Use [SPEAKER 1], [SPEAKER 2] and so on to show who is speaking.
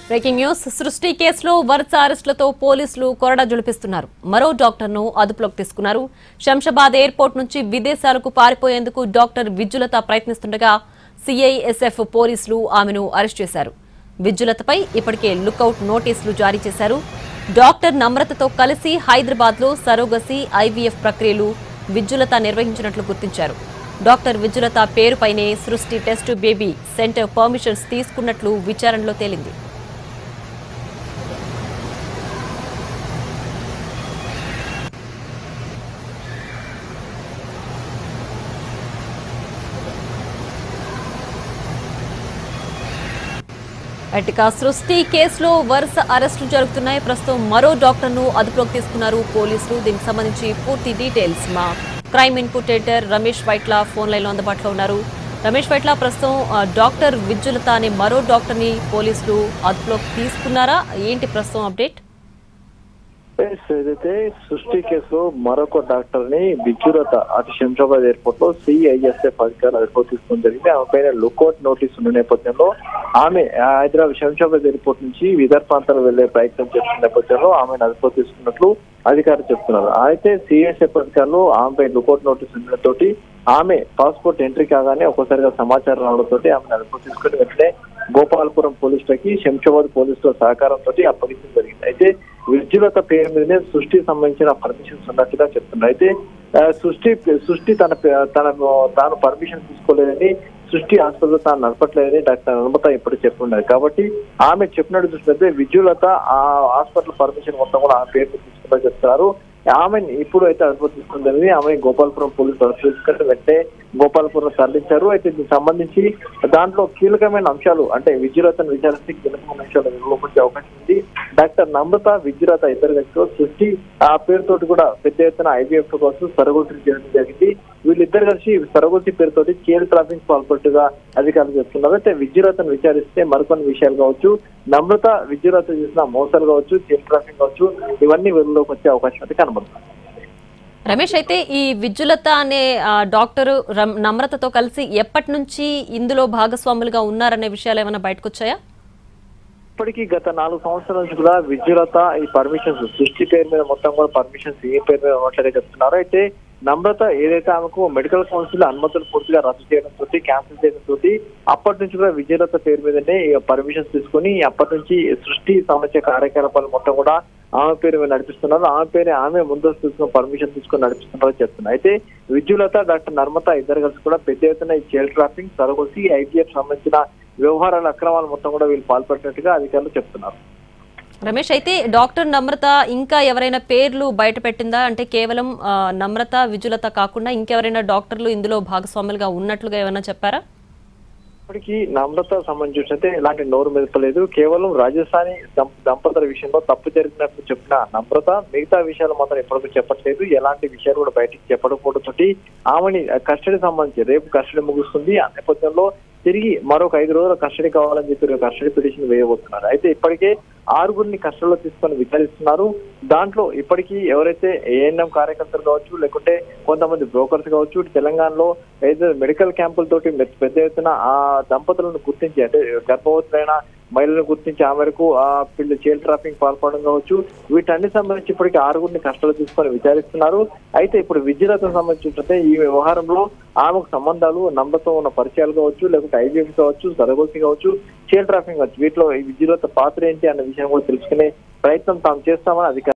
[SPEAKER 1] Breaking news సృష్టి కేసులో వరుస అరెస్టులతో పోలీసులు కొరడా జులిపిస్తున్నారు. మరో డాక్టర్ను అదుపులోకి తీసుకున్నారు. శంషాబాద్ ఎయిర్పోర్ట్ నుంచి విదేశాలకు పారిపోయేందుకు డాక్టర్ విజ్జులత ప్రయత్నిస్తుండగా సిఐఎస్ఎఫ్ పోలీసులు ఆమెను అరెస్ట్ చేశారు. విజ్జులతపై ఇప్పటికే లుకౌట్ నోటీసులు జారీ చేశారు. డాక్టర్ నమ్రతతో కలిసి హైదరాబాద్లో సరోగసి ఐవీఎఫ్ ప్రక్రియలు విజ్జులత నిర్వహించినట్లు గుర్తించారు. డాక్టర్ విజ్జులత పేరుపైనే సృష్టి టెస్ట్ బేబీ సెంటర్ పర్మిషన్స్ తీసుకున్నట్లు విచారణలో తేలింది. ఇక సృష్టి కేసులో వరుస అరెస్టులు జరుగుతున్నాయి. ప్రస్తుతం మరో డాక్టర్ను అదుపులోకి తీసుకున్నారు పోలీసులు. దీనికి సంబంధించి పూర్తి డీటెయిల్స్ మా crime input editor Ramesh Vaitla phone లైన్లో అందుబాటులో ఉన్నారు. రమేష్ వైట్ల, ప్రస్తుతం డాక్టర్ విజ్జులత అనే మరో డాక్టర్ని పోలీసులు అదుపులోకి తీసుకున్నారా? ఏంటి ప్రస్తుతం అప్డేట్?
[SPEAKER 2] ఏదైతే సృష్టి కేసులో మరొక డాక్టర్ ని విజ్జులత అటు శంషాబాద్ ఎయిర్పోర్ట్ లో సిఐఎస్ఎఫ్ అధికారులు అదుపులోకి తీసుకోవడం జరిగింది. ఆమె పైన లుకౌట్ నోటీస్ ఉన్న నేపథ్యంలో ఆమె హైదరాబాద్ శంషాబాద్ ఎయిర్పోర్ట్ నుంచి విదర్ ప్రాంతాలు వెళ్లే ప్రయత్నం చేస్తున్న నేపథ్యంలో ఆమెను అదుపులోకి తీసుకున్నట్లు అధికారులు చెప్తున్నారు. అయితే సిఐఎస్ఎఫ్ అధికారులు ఆమెపై లుకౌట్ నోటీస్ ఉండడంతో ఆమె పాస్పోర్ట్ ఎంట్రీ కాగానే ఒక్కసారిగా సమాచారం రావడంతో ఆమెను అదుపులోకి తీసుకుని వెంటనే గోపాలపురం పోలీసులకి శంషాబాద్ పోలీసుల సహకారంతో అప్పగించడం జరిగింది. అయితే విజ్జులత పేరు మీదనే సృష్టికి సంబంధించిన పర్మిషన్స్ ఉన్నట్టుగా చెప్తున్నారు. అయితే సృష్టి తాను పర్మిషన్ తీసుకోలేదని, సృష్టి హాస్పిటల్ తాను నడపట్లేదని డాక్టర్ నమ్రత ఇప్పుడు చెప్పున్నారు. కాబట్టి ఆమె చెప్పినట్టు చూసినట్లయితే విజ్జులత ఆ హాస్పిటల్ పర్మిషన్ మొత్తం కూడా ఆమె పేరు తీసుకుంటా చెప్తున్నారు. ఆమెను ఇప్పుడు అయితే అదుపు తీసుకుంటుంది. ఆమె గోపాలపురం పోలీసులు అదుపు తీసుకుంటే వెంటనే గోపాలపురం తరలించారు. అయితే దీనికి సంబంధించి దాంట్లో కీలకమైన అంశాలు అంటే విజ్జులతను విచారిస్తే కీలకమైన అంశాలు వెలువడే అవకాశం ఉంది. డాక్టర్ నమ్రత విజ్జులత ఇద్దరు వ్యక్తులు సృష్టి ఆ పేరుతోటి కూడా పెద్ద ఎత్తున ఐవీఎఫ్ కోసం సరగోసి చేయడం జరిగింది. వీళ్ళిద్దరు కలిసి సరగోసి పేరుతోటి చైల్డ్ ట్రాఫింగ్ పాల్పట్టుగా అధికారులు చెప్తున్నారు. అయితే విజ్జులతను విచారిస్తే మరికొన్ని విషయాలు కావచ్చు, నమ్రత విజ్జులత చేసిన మోసాలు కావచ్చు, చైల్డ్ ట్రాఫింగ్ కావచ్చు, ఇవన్నీ వెలుగులోకి వచ్చే అవకాశం అయితే కనబడుతుంది.
[SPEAKER 1] రమేష్, అయితే ఈ విజ్జులత అనే డాక్టర్ నమ్రతతో కలిసి ఎప్పటి నుంచి ఇందులో భాగస్వాములుగా ఉన్నారనే విషయాలు ఏమైనా బయటకు వచ్చాయా?
[SPEAKER 2] ఇప్పటికీ గత 4 సంవత్సరాల నుంచి కూడా విజ్జులత ఈ పర్మిషన్స్ సృష్టి పేరు మీద మొత్తం కూడా పర్మిషన్స్ ఏ పేరు మీద ఉన్నట్లుగా చెప్తున్నారు. అయితే నమ్రత ఏదైతే ఆమెకు మెడికల్ కౌన్సిల్ అనుమతులు పూర్తిగా రద్దు చేయడంతో క్యాన్సిల్ చేయడంతో అప్పటి నుంచి కూడా విజ్జులత పేరు మీదనే పర్మిషన్స్ తీసుకుని అప్పటి నుంచి సృష్టి సంబంధించిన కార్యకలాపాలు మొత్తం కూడా ఆమె పేరు మీద నడిపిస్తున్నారు. ఆమె ముందస్తు తీసుకుని పర్మిషన్ తీసుకుని నడిపిస్తున్నారని చెప్తున్నారు. అయితే విజ్జులత డాక్టర్ నమ్రత ఇద్దరు కలిసి కూడా పెద్ద ఎత్తున ఈ చైల్డ్ ట్రాఫింగ్ సరగోసి ఐవీఎఫ్ సంబంధించిన వ్యవహారాల అక్రమాలు మొత్తం కూడా వీళ్ళు పాల్పడినట్టుగా అధికారులు చెప్తున్నారు.
[SPEAKER 1] రమేష్, అయితే డాక్టర్ నమ్రత ఇంకా ఎవరైనా పేర్లు బయట పెట్టిందా? అంటే కేవలం నమ్రత విజ్జులత కాకుండా ఇంకెవరైనా డాక్టర్లు ఇందులో భాగస్వాములుగా ఉన్నట్లుగా ఏమైనా చెప్పారా?
[SPEAKER 2] ఇప్పటికీ నమ్రత సంబంధించి ఎలాంటి నోరు మెదపలేదు. కేవలం రాజస్థానీ దంపతుల విషయంలో తప్పు జరిగినట్లు చెప్పిన నమ్రత మిగతా విషయాలు మాత్రం ఎప్పటికీ చెప్పట్లేదు. ఎలాంటి విషయాలు కూడా బయటికి చెప్పకపోవడంతో ఆమెని కస్టడీ సంబంధించి రేపు కస్టడీ ముగుస్తుంది. ఆ నేపథ్యంలో తిరిగి మరొక 5 రోజుల కస్టడీ కావాలని చెప్పి కస్టడీ పిటిషన్ వేయబోతున్నారు. అయితే ఇప్పటికే 6గురిని కస్టడీలో తీసుకొని విచారిస్తున్నారు. దాంట్లో ఇప్పటికీ ఎవరైతే ఏఎన్ఎం కార్యకర్తలు కావచ్చు, లేకుంటే కొంతమంది బ్రోకర్స్ కావచ్చు, తెలంగాణలో ఏదైతే మెడికల్ క్యాంపులతోటి పెద్ద ఎత్తున ఆ దంపతులను గుర్తించి అంటే గర్భవతులైన మహిళలను గుర్తించి ఆ మేరకు ఆ పిల్లలు చైల్డ్ ట్రాఫింగ్ పాల్పడడం కావచ్చు, వీటన్ని సంబంధించి ఇప్పటికీ 6గురిని కస్టడీలో తీసుకొని విచారిస్తున్నారు. అయితే ఇప్పుడు విజ్జులతకు సంబంధించి ఈ వ్యవహారంలో ఆమెకు సంబంధాలు నమ్రతతో ఉన్న పరిచయాలు కావచ్చు, లేకుంటే ఐవీఎఫ్ కావచ్చు, సరగోసి కావచ్చు, చైల్డ్ ట్రాఫింగ్ కావచ్చు, వీటిలో ఈ విజ్జులత పాత్ర ఏంటి అన్న విషయం కూడా తెలుసుకునే ప్రయత్నం తాము చేస్తామని అధికారులు